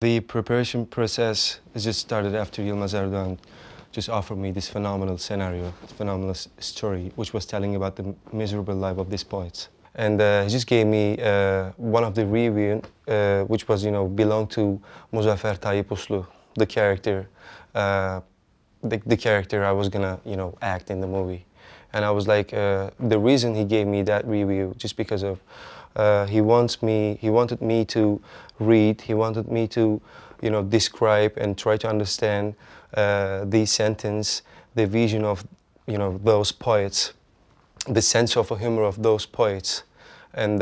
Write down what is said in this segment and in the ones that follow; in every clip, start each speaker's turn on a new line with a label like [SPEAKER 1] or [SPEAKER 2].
[SPEAKER 1] The preparation process just started after Yılmaz Erdoğan just offered me this phenomenal scenario, phenomenal story, which was telling about the miserable life of these poets. And he just gave me one of the review, which was, belonged to Muzaffer Tayyip Uslu, the character, the character I was gonna, act in the movie. And I was like, the reason he gave me that review, just because of, he wanted me to read, he wanted me to, describe and try to understand the sentence, the vision of, those poets, the sense of humor of those poets, and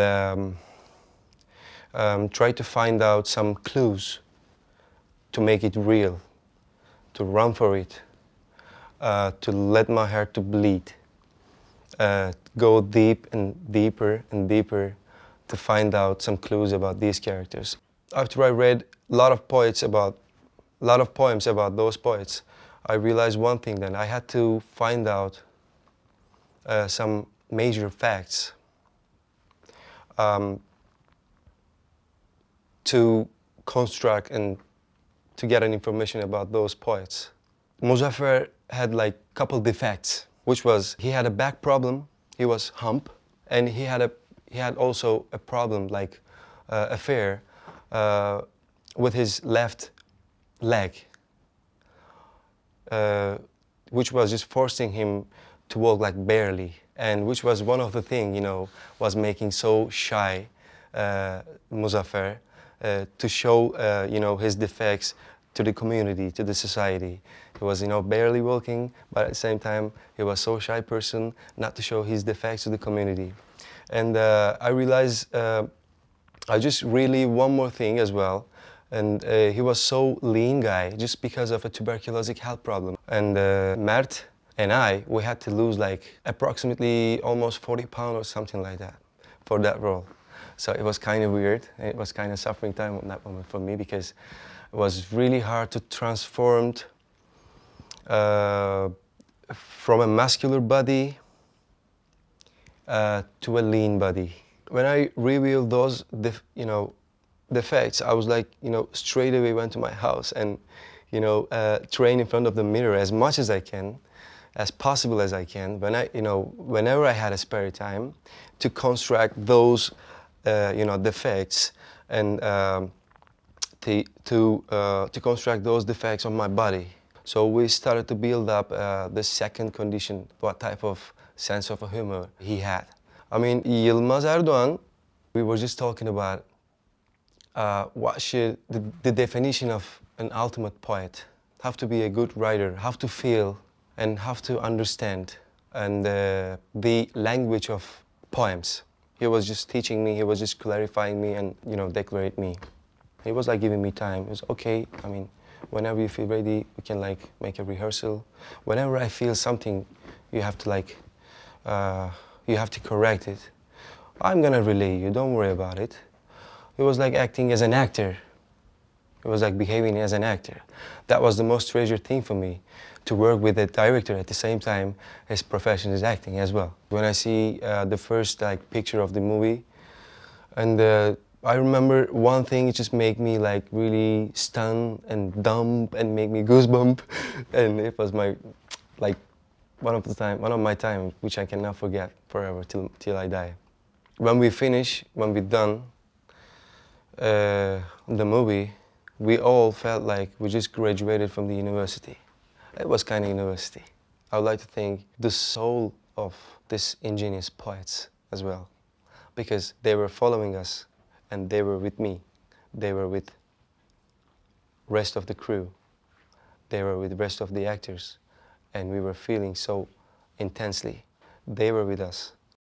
[SPEAKER 1] try to find out some clues to make it real, to run for it, to let my heart to bleed, go deep and deeper and deeper to find out some clues about these characters. After I read a lot of poems about those poets, I realized one thing, that I had to find out some major facts to construct and to get an information about those poets. Muzaffer had like a couple defects, which was he had a back problem, he was hump, and he had also a problem like affair with his left leg, which was just forcing him to walk like barely, and which was one of the things, was making so shy Muzaffer to show, his defects to the community, to the society. He was, barely walking, but at the same time, he was so shy person not to show his defects to the community. And I realized I just really one more thing as well. And he was so lean guy just because of a tuberculosic health problem. And Mert and we had to lose like approximately almost 40 pounds or something like that for that role. So it was kind of weird. It was kind of suffering time on that moment for me, because it was really hard to transform from a muscular body to a lean body. When I revealed those, defects, I was like, straight away went to my house and, train in front of the mirror as much as I can, as possible as I can. Whenever I had a spare time, to construct those, defects, and to construct those defects on my body. So we started to build up the second condition, what type of sense of humor he had. I mean, Yılmaz Erdoğan, we were just talking about the definition of an ultimate poet. Have to be a good writer, have to feel and have to understand, and the language of poems. He was just teaching me, he was just clarifying me and, decorate me. He was like giving me time. It was okay, I mean, whenever you feel ready, we can like make a rehearsal. Whenever I feel something, you have to like, you have to correct it. I'm gonna relay you, don't worry about it. It was like acting as an actor. It was like behaving as an actor. That was the most treasured thing for me, to work with a director at the same time his profession is acting as well. When I see the first like picture of the movie, and I remember one thing, it just made me like really stunned and dumb and make me goosebump, and it was my like one of my time which I cannot forget forever till I die. When we finish, when we're done the movie, we all felt like we just graduated from the university. It was kind of university. I would like to thank the soul of these ingenious poets as well, because they were following us and they were with me. They were with rest of the crew. They were with the rest of the actors, and we were feeling so intensely. They were with us.